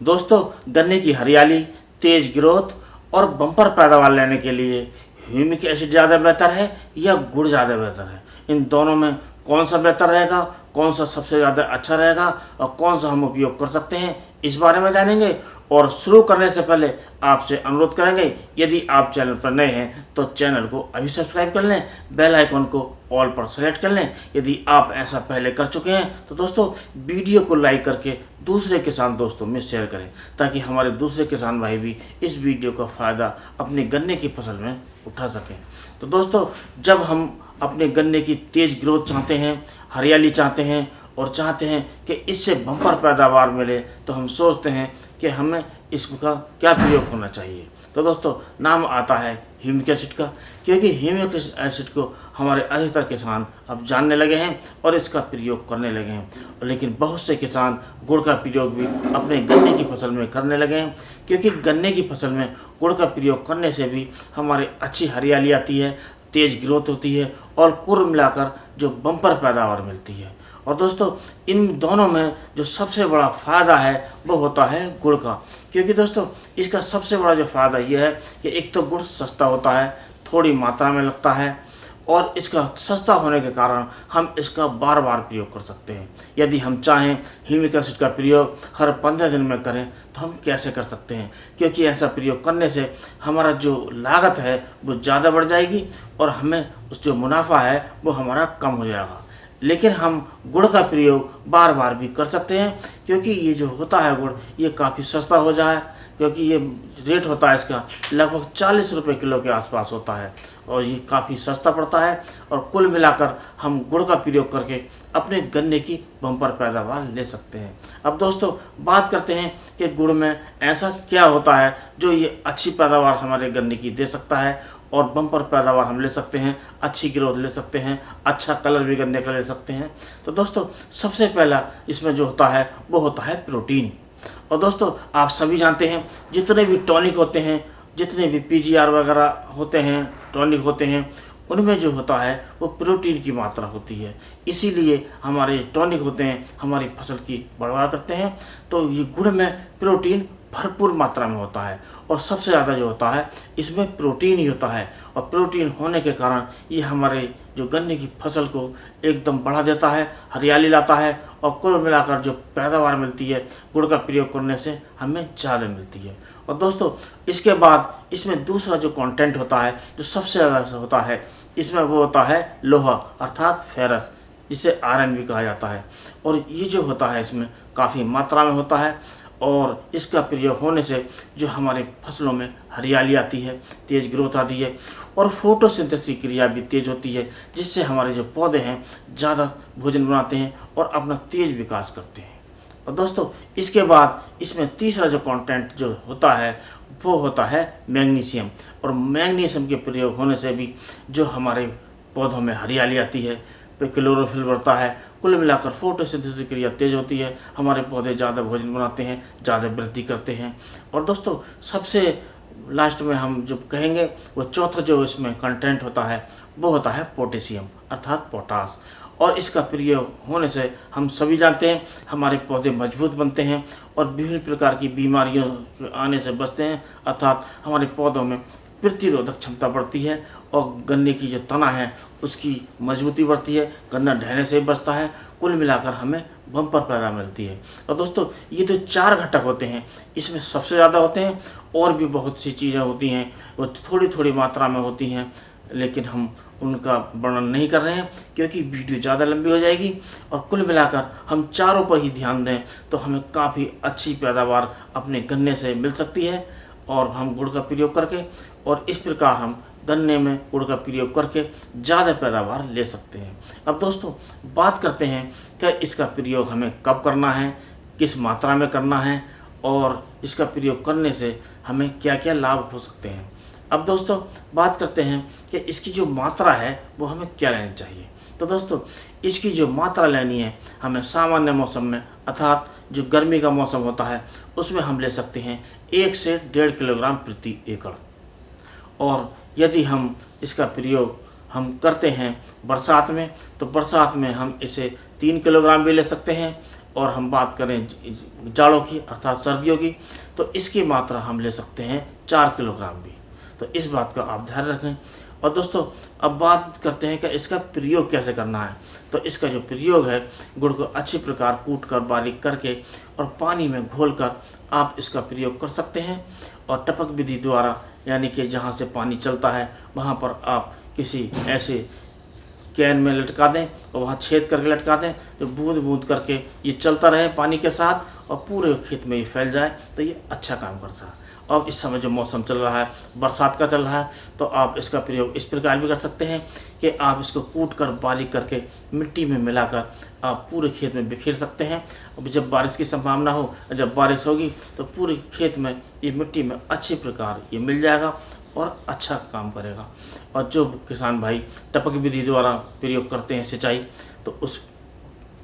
दोस्तों, गन्ने की हरियाली, तेज ग्रोथ और बम्पर पैदावार लेने के लिए ह्यूमिक एसिड ज़्यादा बेहतर है या गुड़ ज़्यादा बेहतर है? इन दोनों में कौन सा बेहतर रहेगा, कौन सा सबसे ज़्यादा अच्छा रहेगा और कौन सा हम उपयोग कर सकते हैं, इस बारे में जानेंगे। और शुरू करने से पहले आपसे अनुरोध करेंगे, यदि आप चैनल पर नए हैं तो चैनल को अभी सब्सक्राइब कर लें, बेल आइकन को ऑल पर सेलेक्ट कर लें। यदि आप ऐसा पहले कर चुके हैं तो दोस्तों वीडियो को लाइक करके दूसरे किसान दोस्तों में शेयर करें, ताकि हमारे दूसरे किसान भाई भी इस वीडियो का फ़ायदा अपने गन्ने की फसल में उठा सकें। तो दोस्तों, जब हम अपने गन्ने की तेज़ ग्रोथ चाहते हैं, हरियाली चाहते हैं और चाहते हैं कि इससे बम्पर पैदावार मिले, तो हम सोचते हैं कि हमें इसका क्या प्रयोग करना चाहिए। तो दोस्तों, नाम आता है ह्यूमिक एसिड का, क्योंकि ह्यूमिक एसिड को हमारे अधिकतर किसान अब जानने लगे हैं और इसका प्रयोग करने लगे हैं। लेकिन बहुत से किसान गुड़ का प्रयोग भी अपने गन्ने की फसल में करने लगे हैं, क्योंकि गन्ने की फसल में गुड़ का प्रयोग करने से भी हमारे अच्छी हरियाली आती है, तेज़ ग्रोथ होती है और कुल मिलाकर जो बम्पर पैदावार मिलती है। और दोस्तों, इन दोनों में जो सबसे बड़ा फ़ायदा है वो होता है गुड़ का, क्योंकि दोस्तों इसका सबसे बड़ा जो फ़ायदा ये है कि एक तो गुड़ सस्ता होता है, थोड़ी मात्रा में लगता है और इसका सस्ता होने के कारण हम इसका बार बार प्रयोग कर सकते हैं। यदि हम चाहें ह्यूमिक एसिड का प्रयोग हर 15 दिन में करें तो हम कैसे कर सकते हैं, क्योंकि ऐसा प्रयोग करने से हमारा जो लागत है वो ज़्यादा बढ़ जाएगी और हमें उस जो मुनाफा है वो हमारा कम हो जाएगा। लेकिन हम गुड़ का प्रयोग बार बार भी कर सकते हैं, क्योंकि ये जो होता है गुड़, ये काफ़ी सस्ता हो जाए, क्योंकि ये रेट होता है इसका लगभग 40 रुपये किलो के आसपास होता है और ये काफ़ी सस्ता पड़ता है। और कुल मिलाकर हम गुड़ का प्रयोग करके अपने गन्ने की बम्पर पैदावार ले सकते हैं। अब दोस्तों, बात करते हैं कि गुड़ में ऐसा क्या होता है जो ये अच्छी पैदावार हमारे गन्ने की दे सकता है और बम्पर पैदावार हम ले सकते हैं, अच्छी ग्रोथ ले सकते हैं, अच्छा कलर भी गन्ने का ले सकते हैं। तो दोस्तों, सबसे पहला इसमें जो होता है वो होता है प्रोटीन। और दोस्तों, आप सभी जानते हैं जितने भी टॉनिक होते हैं, जितने भी पीजीआर वगैरह होते हैं, टॉनिक होते हैं, उनमें जो होता है वो प्रोटीन की मात्रा होती है। इसीलिए हमारे टॉनिक होते हैं हमारी फसल की बढ़वार करते हैं। तो ये गुड़ में प्रोटीन भरपूर मात्रा में होता है और सबसे ज़्यादा जो होता है इसमें प्रोटीन ही होता है। और प्रोटीन होने के कारण ये हमारे जो गन्ने की फसल को एकदम बढ़ा देता है, हरियाली लाता है और कुल मिलाकर जो पैदावार मिलती है गुड़ का प्रयोग करने से हमें ज़्यादा मिलती है। और दोस्तों, इसके बाद इसमें दूसरा जो कंटेंट होता है जो सबसे ज़्यादा होता है इसमें वो होता है लोहा, अर्थात फेरस, जिसे आयरन भी कहा जाता है। और ये जो होता है इसमें काफ़ी मात्रा में होता है और इसका प्रयोग होने से जो हमारे फसलों में हरियाली आती है, तेज़ ग्रोथ आती है और फोटोसिंथेसिस क्रिया भी तेज़ होती है, जिससे हमारे जो पौधे हैं ज़्यादा भोजन बनाते हैं और अपना तेज़ विकास करते हैं। और दोस्तों, इसके बाद इसमें तीसरा जो कंटेंट जो होता है वो होता है मैग्नीशियम। और मैग्नीशियम के प्रयोग होने से भी जो हमारे पौधों में हरियाली आती है, क्लोरोफिल बढ़ता है, कुल मिलाकर फोटोसिंथेसिस क्रिया तेज होती है, हमारे पौधे ज़्यादा भोजन बनाते हैं, ज़्यादा वृद्धि करते हैं। और दोस्तों, सबसे लास्ट में हम जो कहेंगे वो चौथा जो इसमें कंटेंट होता है वो होता है पोटेशियम, अर्थात पोटास। और इसका प्रयोग होने से हम सभी जानते हैं हमारे पौधे मजबूत बनते हैं और विभिन्न प्रकार की बीमारियों आने से बचते हैं, अर्थात हमारे पौधों में प्रतिरोधक क्षमता बढ़ती है और गन्ने की जो तना है उसकी मजबूती बढ़ती है, गन्ना ढहने से बचता है, कुल मिलाकर हमें बम्पर पैदा मिलती है। और दोस्तों, ये तो 4 घटक होते हैं, इसमें सबसे ज़्यादा होते हैं और भी बहुत सी चीज़ें होती हैं वो थोड़ी थोड़ी मात्रा में होती हैं, लेकिन हम उनका वर्णन नहीं कर रहे हैं क्योंकि वीडियो ज़्यादा लंबी हो जाएगी। और कुल मिलाकर हम चारों पर ही ध्यान दें तो हमें काफ़ी अच्छी पैदावार अपने गन्ने से मिल सकती है और हम गुड़ का प्रयोग करके, और इस प्रकार हम गन्ने में गुड़ का प्रयोग करके ज़्यादा पैदावार ले सकते हैं। अब दोस्तों, बात करते हैं कि इसका प्रयोग हमें कब करना है, किस मात्रा में करना है और इसका प्रयोग करने से हमें क्या क्या लाभ हो सकते हैं। अब दोस्तों, बात करते हैं कि इसकी जो मात्रा है वो हमें क्या लेनी चाहिए। तो दोस्तों, इसकी जो मात्रा लेनी है हमें सामान्य मौसम में, अर्थात जो गर्मी का मौसम होता है उसमें हम ले सकते हैं 1 से 1.5 किलोग्राम प्रति एकड़। और यदि हम इसका प्रयोग करते हैं बरसात में, तो बरसात में हम इसे 3 किलोग्राम भी ले सकते हैं और हम बात करें जाड़ों की अर्थात सर्दियों की, तो इसकी मात्रा हम ले सकते हैं 4 किलोग्राम भी। तो इस बात का आप ध्यान रखें। और दोस्तों अब बात करते हैं कि इसका प्रयोग कैसे करना है। तो इसका जो प्रयोग है, गुड़ को अच्छी प्रकार कूट कर बारीक करके और पानी में घोलकर आप इसका प्रयोग कर सकते हैं। और टपक विधि द्वारा, यानी कि जहाँ से पानी चलता है वहाँ पर आप किसी ऐसे कैन में लटका दें और वहाँ छेद करके लटका दें, जो बूंद बूंद करके ये चलता रहे पानी के साथ और पूरे खेत में ये फैल जाए, तो ये अच्छा काम करता है। अब इस समय जो मौसम चल रहा है, बरसात का चल रहा है, तो आप इसका प्रयोग इस प्रकार भी कर सकते हैं कि आप इसको कूट कर बारीक करके मिट्टी में मिलाकर आप पूरे खेत में बिखेर सकते हैं। अब जब बारिश की संभावना हो, जब बारिश होगी तो पूरे खेत में ये मिट्टी में अच्छी प्रकार ये मिल जाएगा और अच्छा काम करेगा। और जो किसान भाई टपक विधि द्वारा प्रयोग करते हैं सिंचाई, तो उस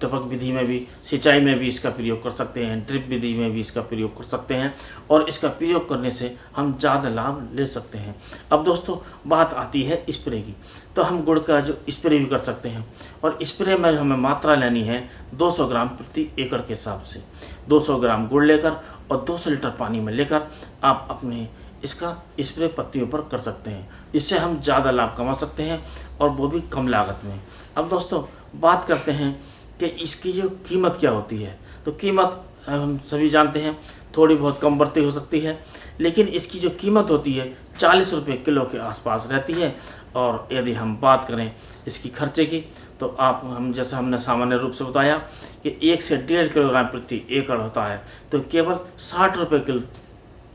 टपक विधि में भी, सिंचाई में भी इसका प्रयोग कर सकते हैं, ड्रिप विधि में भी इसका प्रयोग कर सकते हैं और इसका प्रयोग करने से हम ज़्यादा लाभ ले सकते हैं। अब दोस्तों बात आती है स्प्रे की। तो हम गुड़ का जो स्प्रे भी कर सकते हैं और स्प्रे में हमें मात्रा लेनी है 200 ग्राम प्रति एकड़ के हिसाब से। 200 ग्राम गुड़ लेकर और 200 लीटर पानी में लेकर आप अपने इसका स्प्रे पत्तियों पर कर सकते हैं, जिससे हम ज़्यादा लाभ कमा सकते हैं और वो भी कम लागत में। अब दोस्तों बात करते हैं कि इसकी जो कीमत क्या होती है। तो कीमत हम सभी जानते हैं, थोड़ी बहुत कम बढ़ती हो सकती है, लेकिन इसकी जो कीमत होती है 40 रुपये किलो के आसपास रहती है। और यदि हम बात करें इसकी खर्चे की, तो हम जैसा हमने सामान्य रूप से बताया कि 1 से 1.5 किलोग्राम प्रति एकड़ होता है, तो केवल 60 रुपये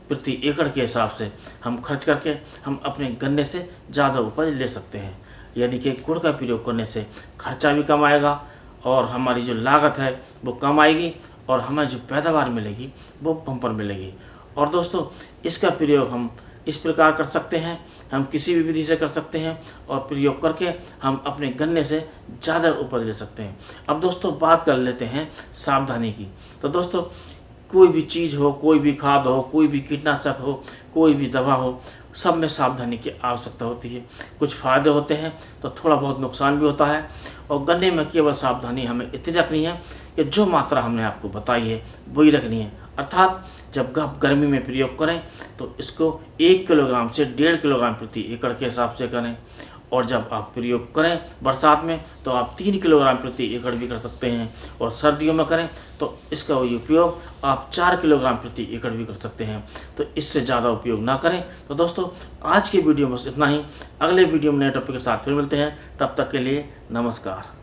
प्रति एकड़ के हिसाब से हम खर्च करके हम अपने गन्ने से ज़्यादा उपज ले सकते हैं। यानी कि गुड़ का प्रयोग करने से खर्चा भी कम आएगा और हमारी जो लागत है वो कम आएगी और हमें जो पैदावार मिलेगी वो बम्पर मिलेगी। और दोस्तों इसका प्रयोग हम इस प्रकार कर सकते हैं, हम किसी भी विधि से कर सकते हैं और प्रयोग करके हम अपने गन्ने से ज़्यादा उपज ले सकते हैं। अब दोस्तों बात कर लेते हैं सावधानी की। तो दोस्तों कोई भी चीज़ हो, कोई भी खाद हो, कोई भी कीटनाशक हो, कोई भी दवा हो, सब में सावधानी की आवश्यकता होती है। कुछ फ़ायदे होते हैं तो थोड़ा बहुत नुकसान भी होता है। और गन्ने में केवल सावधानी हमें इतनी रखनी है कि जो मात्रा हमने आपको बताई है वही रखनी है। अर्थात जब आप गर्मी में प्रयोग करें तो इसको 1 किलोग्राम से 1.5 किलोग्राम प्रति एकड़ के हिसाब से करें। और जब आप प्रयोग करें बरसात में तो आप 3 किलोग्राम प्रति एकड़ भी कर सकते हैं। और सर्दियों में करें तो इसका उपयोग आप 4 किलोग्राम प्रति एकड़ भी कर सकते हैं। तो इससे ज़्यादा उपयोग ना करें। तो दोस्तों आज की वीडियो में बस इतना ही। अगले वीडियो में नए टॉपिक के साथ फिर मिलते हैं। तब तक के लिए नमस्कार।